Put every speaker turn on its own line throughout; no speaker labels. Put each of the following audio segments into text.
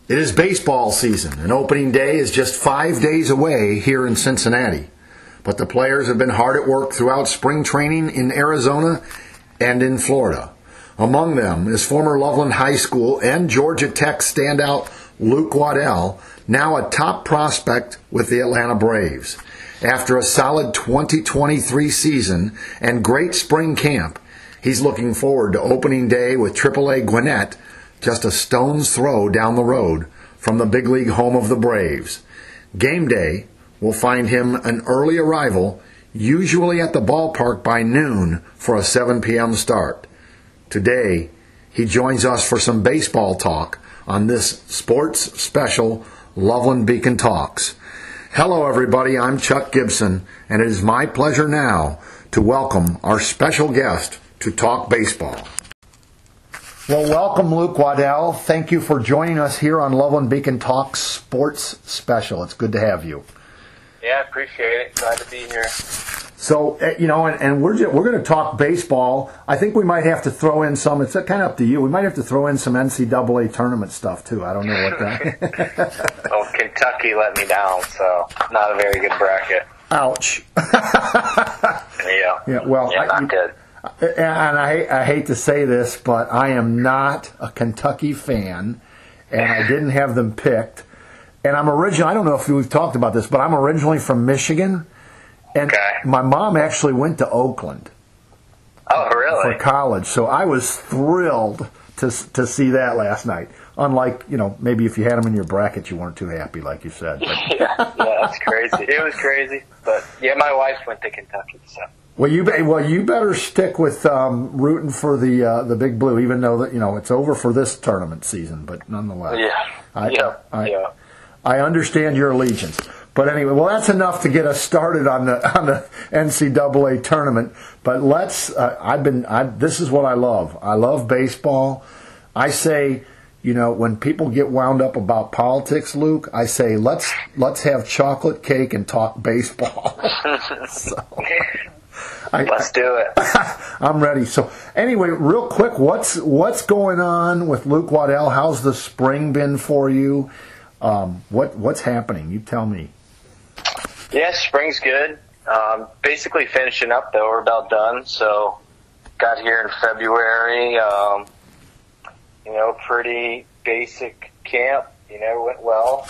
It is baseball season, and opening day is just 5 days away here in Cincinnati. But the players have been hard at work throughout spring training in Arizona and in Florida. Among them is former Loveland High School and Georgia Tech standout Luke Waddell, now a top prospect with the Atlanta Braves. After a solid 2023 season and great spring camp, he's looking forward to opening day with AAA Gwinnett, just a stone's throw down the road from the big league home of the Braves. Game day will find him an early arrival, usually at the ballpark by noon for a 7 p.m. start. Today, he joins us for some baseball talk on this sports special, Loveland Beacon Talks. Hello, everybody. I'm Chuck Gibson, and it is my pleasure now to welcome our special guest to talk baseball. Well, welcome, Luke Waddell. Thank you for joining us here on Loveland Beacon Talks-Sports Special. It's good to have you.
Yeah, appreciate it. Glad to be here.
So, and we're going to talk baseball. I think we might have to throw in some, it's kind of up to you, we might have to throw in some NCAA tournament stuff, too. I don't know what that...
Well, Kentucky let me down, so not a very good bracket.
Ouch.
Yeah,
well,
not good.
And I hate to say this, but I am not a Kentucky fan, and I didn't have them picked. And I'm originally, I don't know if we've talked about this, but I'm originally from Michigan, and my mom actually went to Oakland.
Oh, really?
For college. So I was thrilled to see that last night. Unlike, maybe if you had them in your bracket, you weren't too happy, like you said. But.
Yeah, that's crazy. It was crazy. But, yeah, my wife went to Kentucky, so...
Well, you better stick with rooting for the Big Blue, even though that it's over for this tournament season. But nonetheless, I understand your allegiance. But anyway, well, that's enough to get us started on the NCAA tournament. But let's. This is what I love. I love baseball. I say, when people get wound up about politics, Luke, I say let's have chocolate cake and talk baseball.
Let's do it.
I'm ready. So anyway, real quick, what's going on with Luke Waddell? How's the spring been for you? What's happening? You tell me.
Yeah, spring's good. Basically finishing up though. We're about done. So got here in February. Pretty basic camp. Went well.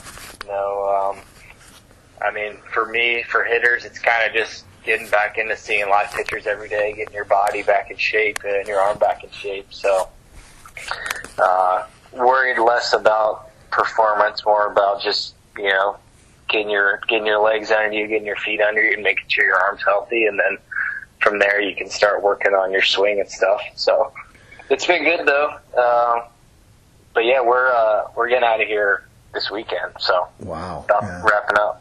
For me, for hitters, it's kind of just getting back into seeing live pitchers every day, getting your body back in shape and your arm back in shape. So, worried less about performance, more about just, getting your legs under you, getting your feet under you, and making sure your arm's healthy. And then from there, you can start working on your swing and stuff. So, it's been good though. But yeah, we're getting out of here this weekend. So,
wow,
wrapping up.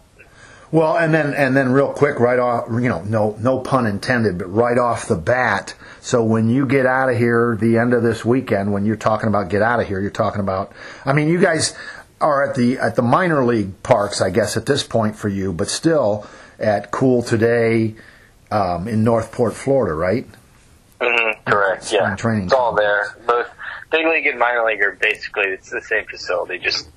Well, and then real quick, right off, no pun intended, but right off the bat. So when you get out of here the end of this weekend, when you're talking about get out of here, you're talking about. You guys are at the minor league parks, I guess, at this point for you, but still at Cool Today in Northport, Florida, right?
Mm-hmm, correct. Yeah,
training.
It's all there. Both big league and minor league are basically it's the same facility, just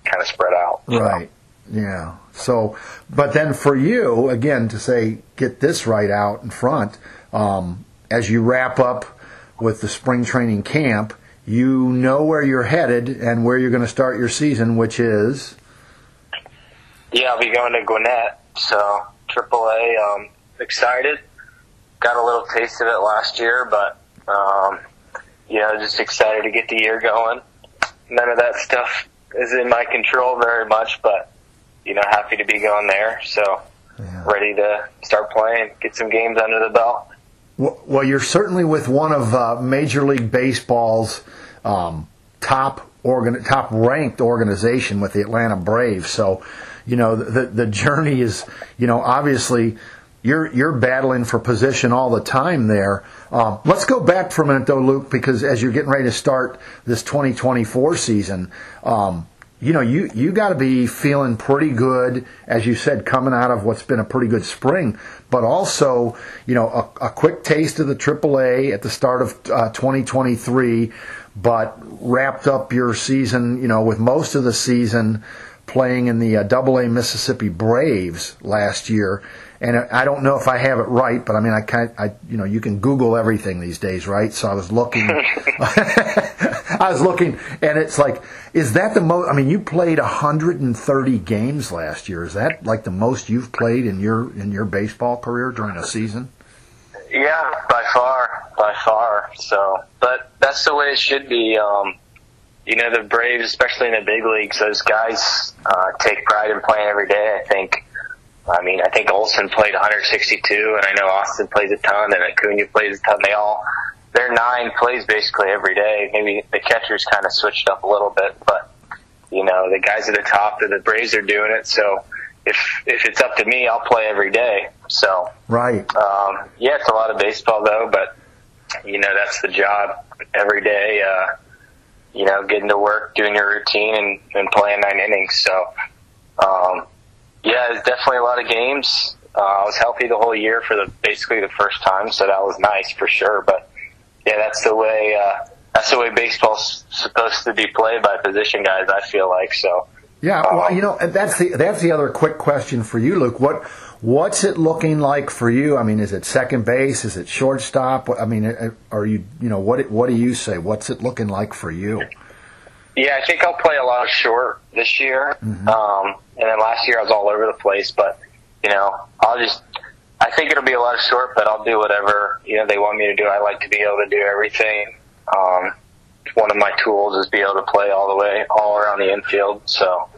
kind of spread out. So.
Right. Yeah. So, but then for you, again, to say, get this right out in front, as you wrap up with the spring training camp, you know where you're headed and where you're going to start your season, which is?
Yeah, I'll be going to Gwinnett, so AAA. Excited. Got a little taste of it last year, but, just excited to get the year going. None of that stuff is in my control very much, but happy to be going there. So ready to start playing, get some games under the belt.
Well, you're certainly with one of Major League Baseball's top-ranked organization with the Atlanta Braves. So, the journey is, obviously you're battling for position all the time there. Let's go back for a minute, though, Luke, because as you're getting ready to start this 2024 season, you got to be feeling pretty good, as you said, coming out of what's been a pretty good spring, but also, a quick taste of the AAA at the start of 2023, but wrapped up your season, with most of the season playing in the AA Mississippi Braves last year. And I don't know if I have it right, but I mean, you can Google everything these days, right? So I was looking, and it's like, is that the most? I mean, you played 130 games last year. Is that like the most you've played in your baseball career during a season?
Yeah, by far. So, but that's the way it should be. The Braves, especially in the big leagues, those guys take pride in playing every day. I think Olsen played 162, and I know Austin plays a ton, and Acuna plays a ton. Their 9 plays basically every day. Maybe the catchers kind of switched up a little bit, but the guys at the top of the Braves are doing it. So if it's up to me, I'll play every day. So
right,
it's a lot of baseball though, but that's the job every day. Getting to work, doing your routine, and playing 9 innings. So. It's definitely a lot of games. I was healthy the whole year for basically the first time, so that was nice for sure. But that's the way baseball's supposed to be played by position guys, I feel like. So
and that's the other quick question for you, Luke. What's it looking like for you? I mean, is it second base? Is it shortstop? I mean, are you what do you say? What's it looking like for you?
Yeah, I think I'll play a lot of short this year.
Mm-hmm.
And then last year I was all over the place, but, I think it'll be a lot of short, but I'll do whatever, they want me to do. I like to be able to do everything. One of my tools is be able to play all around the infield. So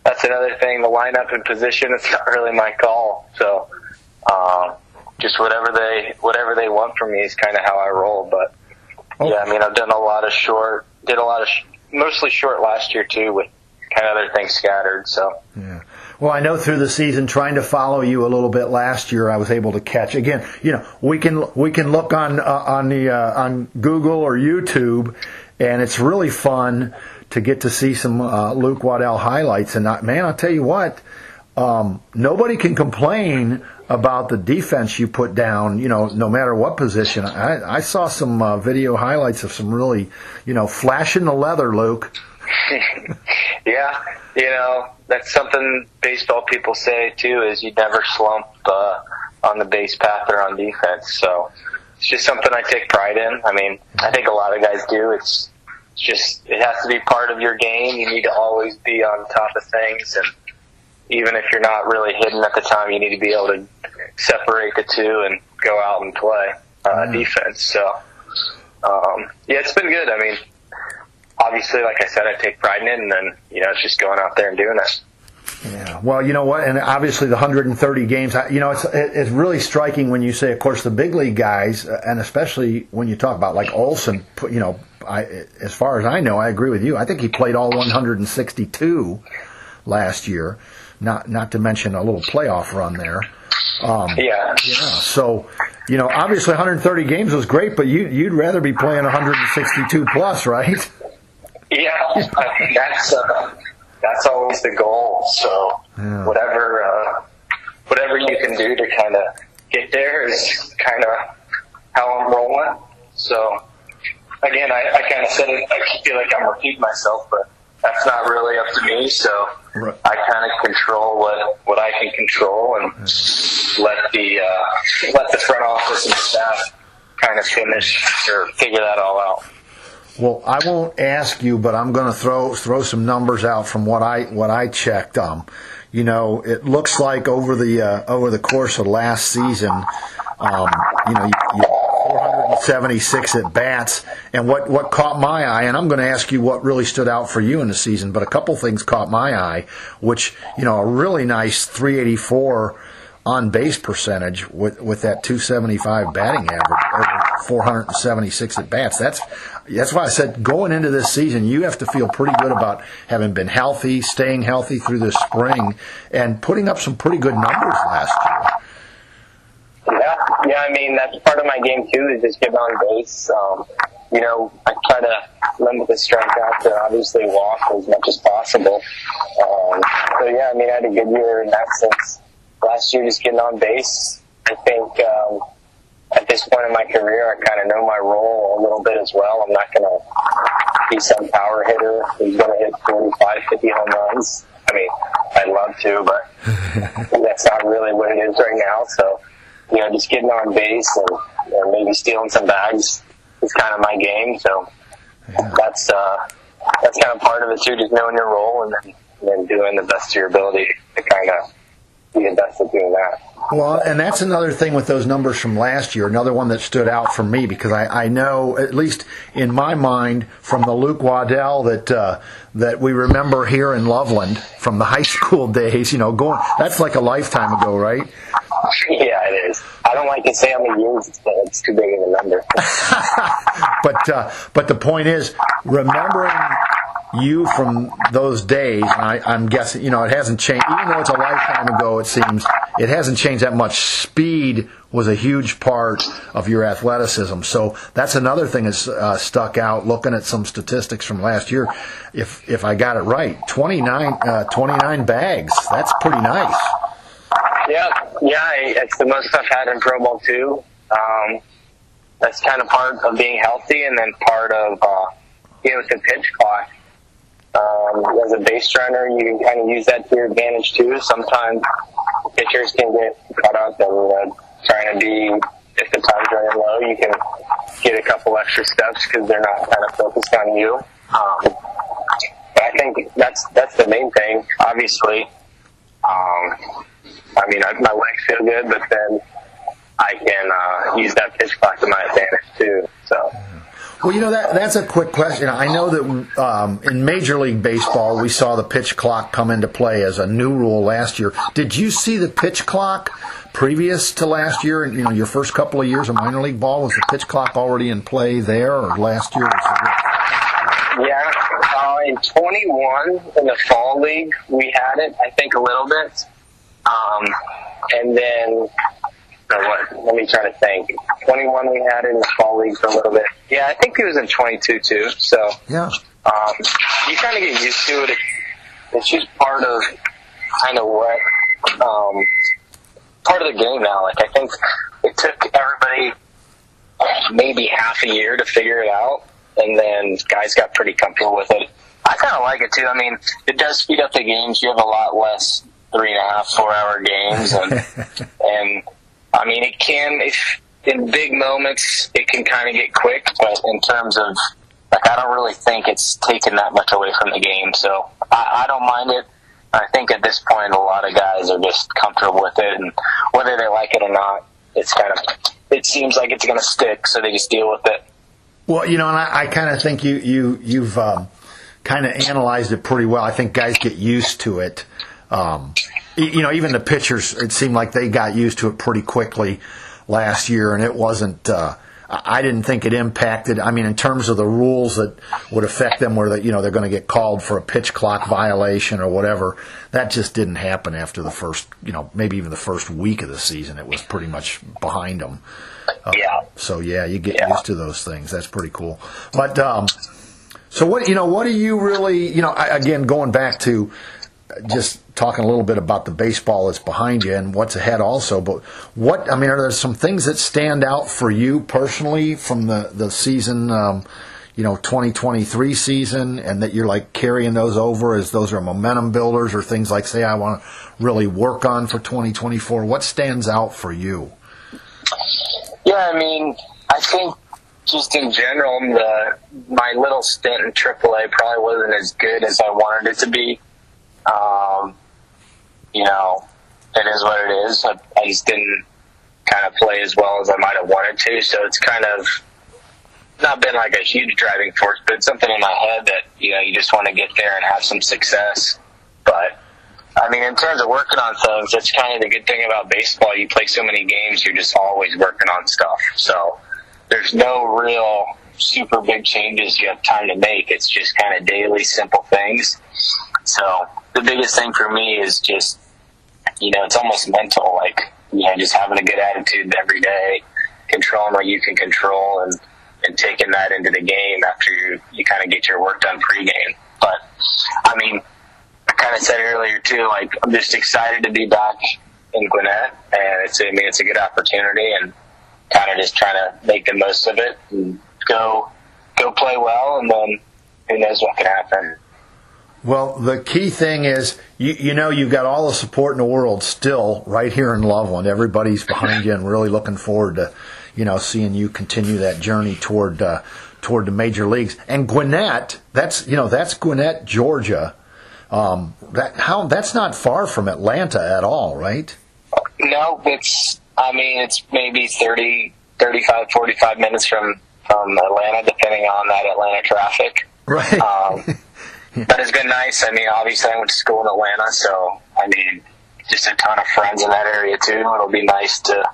that's another thing. The lineup and position, it's not really my call. So, just whatever they want from me is kind of how I roll. But I've done a lot of short, mostly short last year too, with kind of other things scattered. So
yeah. Well, I know through the season, trying to follow you a little bit last year, I was able to catch. Again, we can look on Google or YouTube, and it's really fun to get to see some Luke Waddell highlights. And man, I'll tell you what, nobody can complain about the defense you put down. No matter what position. I saw some video highlights of some really, flashing the leather, Luke.
Yeah, that's something baseball people say too, is you never slump on the base path or on defense. So it's just something I take pride in. I mean, I think a lot of guys do. It's just, it has to be part of your game. You need to always be on top of things, and even if you're not really hitting at the time, you need to be able to separate the two and go out and play defense. So it's been good. I mean, obviously, like I said, I take pride in it, and then, it's just going out there and doing it.
Yeah. Well, you know what? And obviously the 130 games, it's really striking when you say, of course, the big league guys, and especially when you talk about like Olsen, as far as I know, I agree with you. I think he played all 162 last year, not to mention a little playoff run there. So, obviously 130 games was great, but you'd rather be playing 162 plus, right?
Yeah, I mean, that's always the goal. So whatever you can do to kind of get there is kind of how I'm rolling. So again, I kind of said it. I feel like I'm repeating myself, but that's not really up to me. So I kind of control what I can control, and let the front office and staff kind of finish or figure that all out.
Well, I won't ask you, but I'm going to throw some numbers out from what I checked. It looks like over the course of last season, you 476 at bats, and what caught my eye, and I'm going to ask you what really stood out for you in the season, but a couple things caught my eye, which a really nice 384 on base percentage with that 275 batting average over 476 at bats. That's why I said going into this season, you have to feel pretty good about having been healthy, staying healthy through the spring, and putting up some pretty good numbers last year.
Yeah. I mean, that's part of my game too, is just getting on base. I try to limit the strikeout to obviously walk as much as possible. I had a good year in that sense. Last year, just getting on base. I think at this point in my career, I kind of know my role a little bit as well. I'm not going to be some power hitter who's going to hit 45, 50 home runs. I mean, I'd love to, but that's not really what it is right now. So, just getting on base and maybe stealing some bags is kind of my game. So that's kind of part of it too, just knowing your role and then doing the best of your ability to kind of be the best at doing that.
Well, and that's another thing with those numbers from last year, another one that stood out for me, because I know, at least in my mind, from the Luke Waddell that we remember here in Loveland from the high school days, that's like a lifetime ago, right?
Yeah, it is. I don't like to say how many years it's too big of a number.
But the point is, remembering you from those days, I'm guessing, it hasn't changed. Even though it's a lifetime ago, it seems, it hasn't changed that much. Speed was a huge part of your athleticism. So that's another thing that's stuck out, looking at some statistics from last year. If I got it right, 29 bags. That's pretty nice.
Yeah, it's the most I've had in Pro Ball too. That's kind of part of being healthy, and then part of with the pitch clock. As a base runner, you can kind of use that to your advantage too. Sometimes pitchers can get caught up and trying to be, if the time's running low, you can get a couple extra steps because they're not kind of focused on you. But I think that's the main thing. Obviously, my legs feel good, but then I can use that pitch clock to my advantage too. So.
Well, that's a quick question. I know that in Major League Baseball, we saw the pitch clock come into play as a new rule last year. Did you see the pitch clock previous to last year? And your first couple of years of minor league ball, was the pitch clock already in play there, or last year?
Yeah, in 21 in the fall league, we had it. I think a little bit, and then. Let me try to think. 21 we had it in the fall league for a little bit. Yeah, I think it was in 22 too. So
yeah,
you kind of get used to it. It's just part of kind of what part of the game now. Like, I think it took everybody maybe half a year to figure it out, and then guys got pretty comfortable with it. I kind of like it too. I mean, it does speed up the games. You have a lot less 3.5, 4-hour games, and I mean, it can, if in big moments, it can kind of get quick, but in terms of, I don't really think it's taken that much away from the game, so I don't mind it. I think at this point, a lot of guys are just comfortable with it, and whether they like it or not, it seems like it's going to stick, so they just deal with it.
Well, and I kind of think you've kind of analyzed it pretty well. I think guys get used to it. Even the pitchers, it seemed like they got used to it pretty quickly last year, and it wasn't, I didn't think it impacted, in terms of the rules that would affect them where they're going to get called for a pitch clock violation or whatever. That just didn't happen after the first, maybe even the first week of the season. It was pretty much behind them. So, you get used to those things. That's pretty cool. But, so what do you really, again, going back to just talking a little bit about the baseball that's behind you and what's ahead also, but are there some things that stand out for you personally from the season, 2023 season, and that you're like carrying those over as those are momentum builders or things like, say, I want to really work on for 2024? What stands out for you?
Yeah, I think just in general, my little stint in AAA probably wasn't as good as I wanted it to be. It is what it is. I just didn't kind of play as well as I might have wanted to, so it's kind of not been like a huge driving force, but it's something in my head that, you just want to get there and have some success. But, in terms of working on things, that's kind of the good thing about baseball. You play so many games, you're just always working on stuff. So there's no real super big changes you have time to make. It's just kind of daily, simple things. So the biggest thing for me is just, it's almost mental, just having a good attitude every day, controlling what you can control, and taking that into the game after you kind of get your work done pregame. But, I kind of said earlier too, I'm just excited to be back in Gwinnett, and it's a good opportunity, and kind of just trying to make the most of it and go play well, and then who knows what can happen.
Well, the key thing is, you've got all the support in the world still right here in Loveland. Everybody's behind you and really looking forward to, seeing you continue that journey toward the major leagues. And Gwinnett, that's Gwinnett, Georgia. That's not far from Atlanta at all, right?
No, it's maybe 30, 35, 45 minutes from Atlanta, depending on that Atlanta traffic.
Right.
But it's been nice. Obviously I went to school in Atlanta, so, just a ton of friends in that area too. It'll be nice to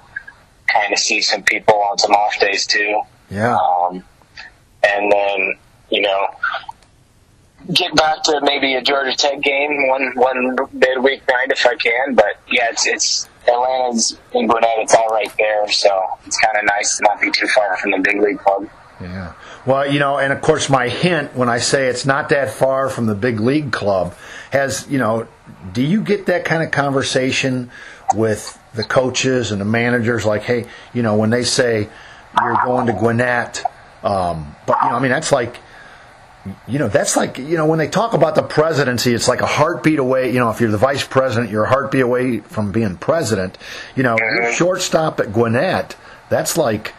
kind of see some people on some off days too.
Yeah.
And then, get back to maybe a Georgia Tech game one midweek night if I can. But yeah, it's Atlanta's in Gwinnett. It's all right there, so it's kind of nice to not be too far from the big league club.
Yeah. Well, and of course my hint when I say it's not that far from the big league club do you get that kind of conversation with the coaches and the managers, like, hey, when they say you're going to Gwinnett, that's like, when they talk about the presidency, it's like a heartbeat away. If you're the vice president, you're a heartbeat away from being president. Your shortstop at Gwinnett, that's like,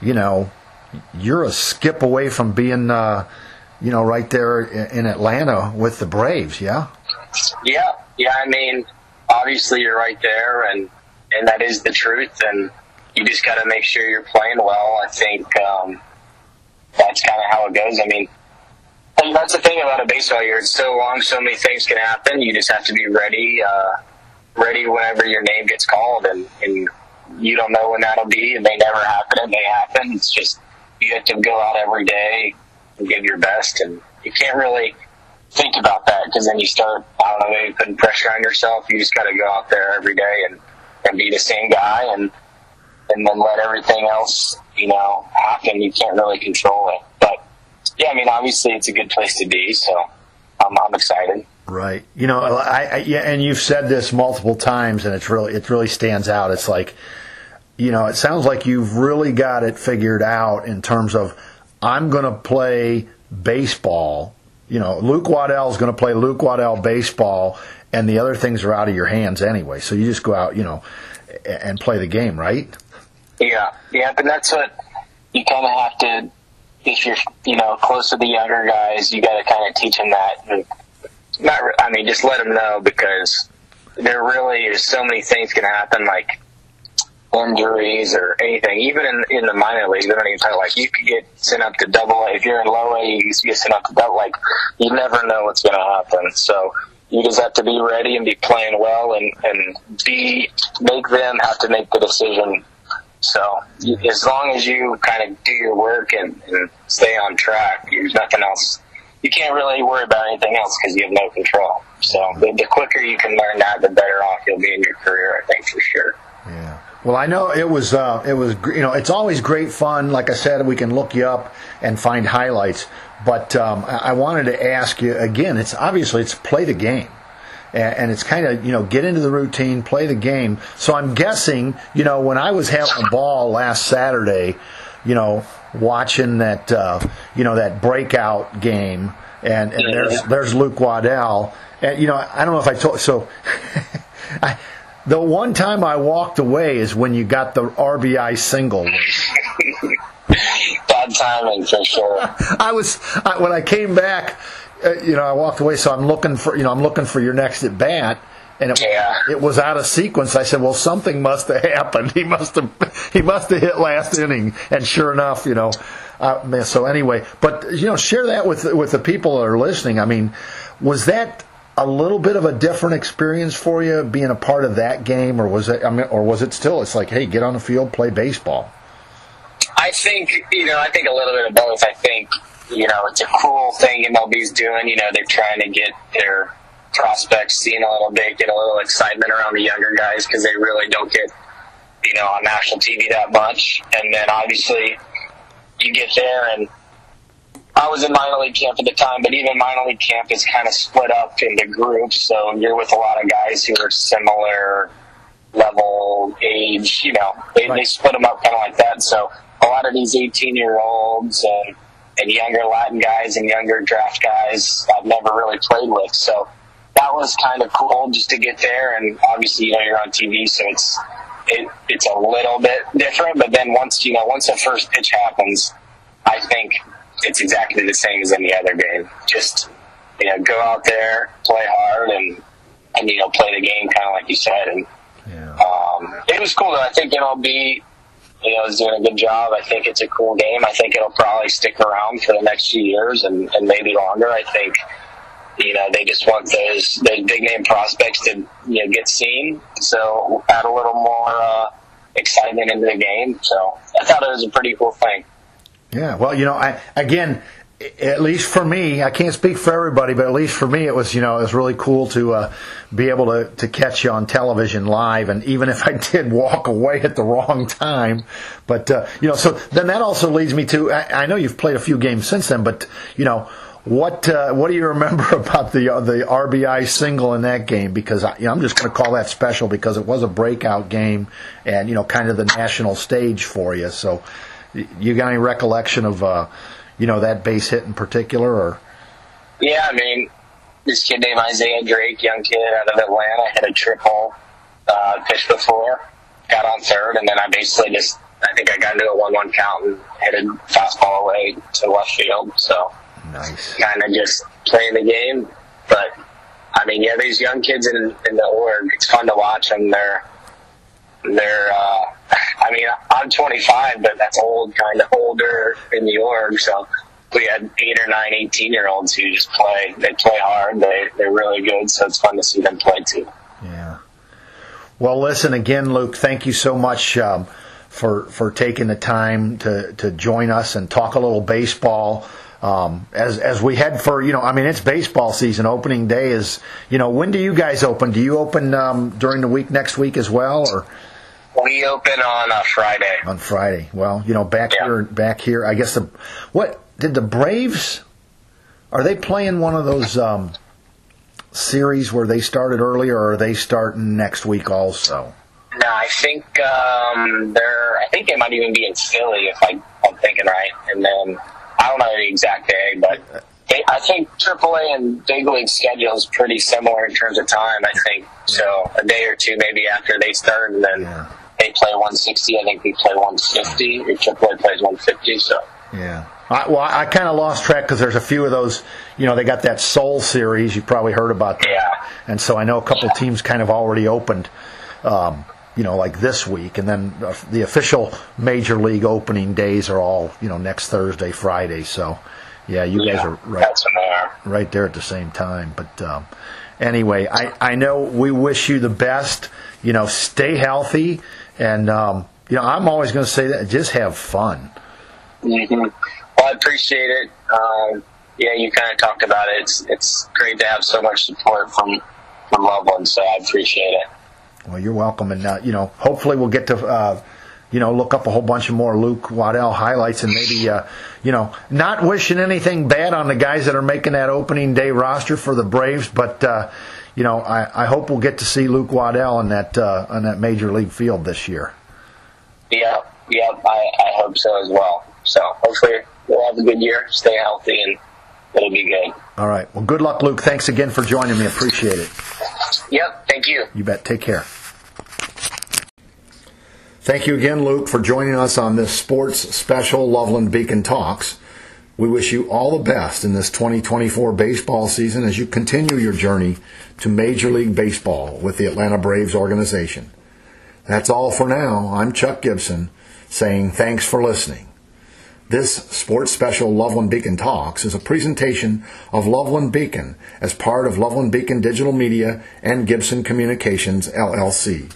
you're a skip away from being, right there in Atlanta with the Braves, yeah?
Yeah. Obviously you're right there, and that is the truth, and you just got to make sure you're playing well. I think that's kind of how it goes. And that's the thing about a baseball year. It's so long, so many things can happen. You just have to be ready whenever your name gets called, and you don't know when that'll be. It may never happen. It may happen. It's just you have to go out every day and give your best, and you can't really think about that because then you start, maybe putting pressure on yourself. You just got to go out there every day and be the same guy, and then let everything else, happen. You can't really control it. But, yeah, obviously it's a good place to be, so I'm excited.
Right. And you've said this multiple times, and it really stands out. It's like, it sounds like you've really got it figured out in terms of, I'm going to play baseball. Luke Waddell is going to play Luke Waddell baseball, and the other things are out of your hands anyway. So you just go out, and play the game, right? Yeah,
but that's what you kind of have to, if you're, close to the younger guys, you got to kind of teach them that. And just let them know, because there really is so many things can happen, like injuries or anything. Even in the minor leagues, they don't even talk, like, you could get sent up to Double A. If you're in Low A, you get sent up to Double A. Like, you never know what's going to happen. So you just have to be ready and be playing well, and make them have to make the decision. So as long as you kind of do your work and stay on track, there's nothing else. You can't really worry about anything else because you have no control. So the quicker you can learn that, the better off you'll be in your career, I think, for sure.
Yeah. Well, I know it was it's always great fun. Like I said, we can look you up and find highlights. But I wanted to ask you again. It's play the game, and it's kind of get into the routine, play the game. So I'm guessing when I was having a ball last Saturday, watching that that breakout game, and there's Luke Waddell, and I don't know if I told so. The one time I walked away is when you got the RBI single.
Bad timing for sure.
When I came back, I walked away. So I'm looking for your next at bat, and it was out of sequence. I said, well, something must have happened. He must have hit last inning, and sure enough, so anyway, but share that with the people that are listening. Was that a little bit of a different experience for you being a part of that game, or was it still? It's like, hey, get on the field, play baseball.
I think a little bit of both. I think it's a cool thing MLB's doing. They're trying to get their prospects seen a little bit, get a little excitement around the younger guys because they really don't get on national TV that much. And then obviously you get there, and I was in minor league camp at the time, but even minor league camp is kind of split up into groups, so you're with a lot of guys who are similar level, age, they split them up kind of like that. So a lot of these 18-year-olds and younger Latin guys and younger draft guys I've never really played with. So that was kind of cool just to get there. And obviously, you're on TV, so it's a little bit different. But then once the first pitch happens, I think it's exactly the same as any other game. Just, go out there, play hard, and play the game kind of like you said. And it was cool, though. I think MLB, is doing a good job. I think it's a cool game. I think it'll probably stick around for the next few years and maybe longer. I think, they just want those big name prospects to get seen. So add a little more excitement into the game. So I thought it was a pretty cool thing.
Yeah, well, again, at least for me, I can't speak for everybody, but at least for me, it was really cool to be able to catch you on television live, and even if I did walk away at the wrong time, but so then that also leads me to, I know you've played a few games since then, but what do you remember about the RBI single in that game? Because I'm just going to call that special because it was a breakout game and kind of the national stage for you. So you got any recollection of that base hit in particular? Or
yeah, this kid named Isaiah Drake, young kid out of Atlanta, hit a triple pitch before, got on third, and then I basically I think I got into a 1-1 count and hit a fastball away to left field. So
nice. Kind
of just playing the game. But, these young kids in the org, it's fun to watch them. I'm 25, but that's kind of older in the org. So we had 8 or 9 18-year-olds who just play. They play hard. They're really good, so it's fun to see them play too.
Yeah. Well, listen, again, Luke, thank you so much for taking the time to join us and talk a little baseball. As we head for, it's baseball season. Opening day is, when do you guys open? Do you open during the week next week as well, or?
We open on Friday. On Friday.
Well, back here, I guess what did the Braves? Are they playing one of those series where they started earlier, or are they starting next week also?
No, I think they might even be in Philly if I'm thinking right, and then I don't know the exact day, but I think AAA and Big League schedule is pretty similar in terms of time. I think so. A day or two maybe after they start, and then. Yeah. They play 160. I think we play 150. Or AAA plays 150. So
yeah. I kind of lost track because there's a few of those. They got that Soul series. You've probably heard about that.
Yeah.
And so I know a couple teams kind of already opened. Like this week, and then the official major league opening days are all next Thursday, Friday. So yeah, you guys are right there at the same time. But anyway, I know we wish you the best. Stay healthy. And, I'm always going to say that, just have fun.
Mm-hmm. Well, I appreciate it. You kind of talked about it. It's great to have so much support from Loveland, so I appreciate it.
Well, you're welcome. And, hopefully we'll get to, look up a whole bunch of more Luke Waddell highlights and maybe, not wishing anything bad on the guys that are making that opening day roster for the Braves, but, I hope we'll get to see Luke Waddell on that major league field this year.
Yeah, I hope so as well. So hopefully we'll have a good year, stay healthy, and it'll be good.
All right. Well, good luck, Luke. Thanks again for joining me. Appreciate it.
Yep, thank you.
You bet. Take care. Thank you again, Luke, for joining us on this sports special Loveland Beacon Talks. We wish you all the best in this 2024 baseball season as you continue your journey to Major League Baseball with the Atlanta Braves organization. That's all for now. I'm Chuck Gibson saying thanks for listening. This sports special Loveland Beacon Talks is a presentation of Loveland Beacon as part of Loveland Beacon Digital Media and Gibson Communications, LLC.